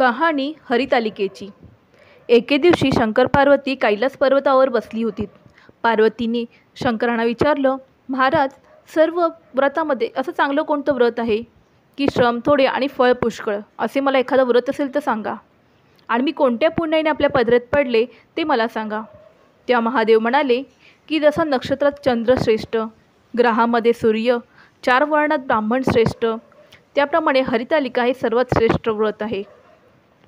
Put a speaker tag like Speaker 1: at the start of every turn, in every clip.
Speaker 1: कहाणी हरितालिकेची। एके दिवशी शंकर पार्वती कैलास पर्वतावर बसली होती। पार्वतीने शंकरांना विचारलं, महाराज, सर्व व्रतामध्ये असं चांगलं कोणतं व्रत आहे की श्रम थोडे आणि फळ पुष्कळ? असे मला एखादं व्रत असेल तर सांगा, आणि मी कोणत्या पुण्याने आपल्या पदरात पडले ते मला सांगा। त्या महादेव म्हणाले की जसा नक्षत्रात चंद्र श्रेष्ठ, ग्रहामध्ये सूर्य, 4 वर्णात ब्राह्मण श्रेष्ठ, त्याप्रमाणे हरितालिका हे सर्वात श्रेष्ठ व्रत आहे।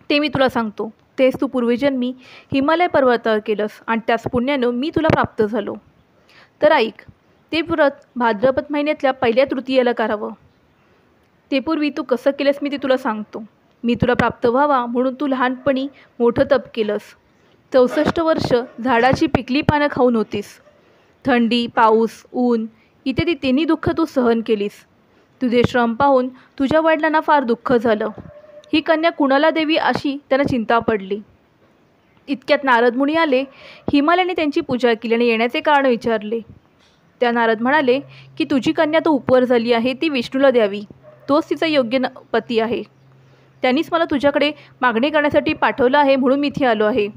Speaker 1: ते मी तुला सांगतो। तेच तू पूर्वजन्मी हिमालय पर्वतावर केलंस आणि त्याच पुण्यानं मी तुला प्राप्त झालो। तर ऐक, ते व्रत भाद्रपद महिन्यातल्या पहिल्या तृतीयेला करावं। ते पूर्वी तू कसं केलंस मी ते तुला सांगतो। मी तुला प्राप्त व्हावा म्हणून तू लहानपणी मोठं तप केलंस। 64 वर्ष झाडाची पिकली पानं खाऊन होतीस। थंडी, पाऊस, ऊन इत्यादी तिन्ही दुःख तू सहन केलीस। तुझे श्रम पाहून तुझ्या वडिलांना फार दुःख झालं। ही कन्या कुणाला देवी अशी त्यांना चिंता पडली। इतक्यात नारद मुनी आले। हिमालयाने त्यांची पूजा केली आणि येण्याचे कारण विचारले। त्या नारद म्हणाले की तुझी कन्या तो उपवर झाली आहे, ती विष्णूला द्यावी, तोच तिचा योग्य पती आहे। त्यांनीच मला तुझ्याकडे मागणी करण्यासाठी पाठवलं आहे, म्हणून मी इथे आलो आहे।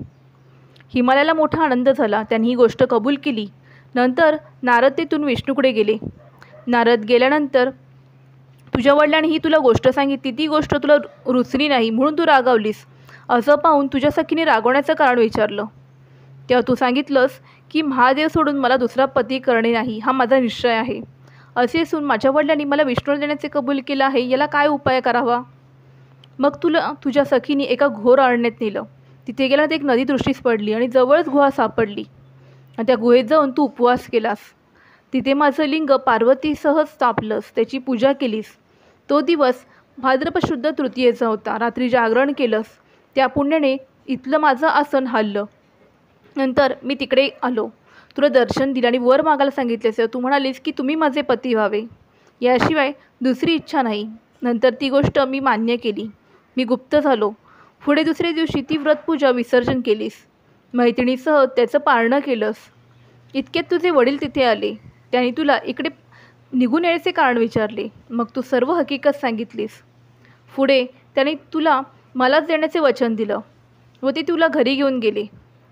Speaker 1: हिमालयाला मोठा आनंद झाला। त्यांनी ही गोष्ट कबूल केली। नंतर नारद तेथून विष्णूकडे गेले। नारद गेल्यानंतर तुझ्या वडिलांनी ही तुला गोष्ट सांगितली, ती गोष्ट तुला रुचली नाही म्हणून तू रागावलीस। असं पाहून तुझ्या सखीने रागवण्याचं कारण विचारलं। तेव्हा तू सांगितलंस की महादेव सोडून मला दुसरा पती करणे नाही, हा माझा निश्चय आहे। असे असून माझ्या वडिलांनी मला विष्णूला देण्याचे कबूल केलं आहे, याला काय उपाय करावा? मग तुला तुझ्या सखीने एका घोर अरण्यात नेलं। तिथे गेल्यानंतर एक नदी दृष्टीस पडली आणि जवळच गुहा सापडली, आणि त्या गुहेत जाऊन तू उपवास केलास। तिथे माझं लिंग पार्वतीसह स्थापलंस, त्याची पूजा केलीस। तो दिवस भाद्रपद शुद्ध तृतीयेचा होता। रात्री जागरण केलंस, त्या पुण्याने इथलं माझं आसन हललं। नंतर मी तिकडे आलो, तुला दर्शन दिलं आणि वर मागायला सांगितलेस। तू म्हणालीस की तुम्ही माझे पती व्हावे, याशिवाय दुसरी इच्छा नाही। नंतर ती गोष्ट मी मान्य केली। मी गुप्त झालो। पुढे दुसऱ्या दिवशी ती व्रतपूजा विसर्जन केलीस। मैत्रिणीसह त्याचं पारणं केलंस। इतक्यात तुझे वडील तिथे आले। त्यांनी तुला इकडे निघून येण्याचे कारण विचारले। मग तू सर्व हकीकत सांगितलीस। पुढे त्याने तुला मलाच देण्याचे वचन दिलं व ते तुला घरी घेऊन गेले।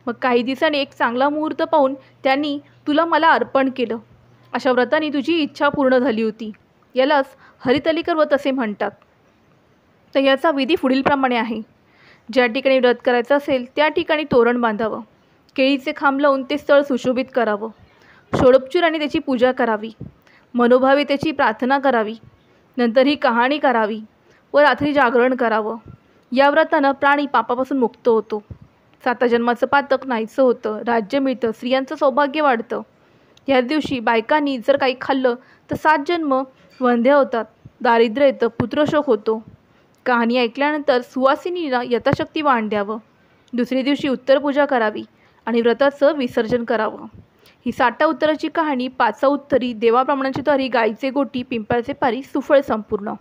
Speaker 1: मग काही दिवसांनी एक चांगला मुहूर्त पाहून त्यांनी तुला मला अर्पण केलं। अशा व्रताने तुझी इच्छा पूर्ण झाली होती। यालाच हरितालिका व्रत असे म्हणतात। तर याचा विधी पुढीलप्रमाणे आहे। ज्या ठिकाणी व्रत करायचं असेल त्या ठिकाणी तोरण बांधावं, केळीचे खांब लावून ते स्थळ सुशोभित करावं, षोडोपचाराने त्याची पूजा करावी, मनोभावे त्याची प्रार्थना करावी, नंतर ही कहाणी करावी व रात्री जागरण करावं। या व्रतानं प्राणी पापापासून मुक्त होतो, 7 जन्माचं पातक नाहीसं होतं, राज्य मिळतं, स्त्रियांचं सौभाग्य वाढतं। या दिवशी बायकांनी जर काही खाल्लं तर 7 जन्म वंध्या होतात, दारिद्र्य येतं, पुत्रशोक होतो। कहाणी ऐकल्यानंतर सुवासिनीला यथाशक्ती वाण द्यावं। दुसऱ्या दिवशी उत्तर पूजा करावी आणि व्रताचं विसर्जन करावं। ही 7 उत्तराची कहाणी 5 उत्तरी, देवाब्राह्मणांची तरी, गाईचे गोटी, पिंपळाचे पारी, सुफळ संपूर्ण।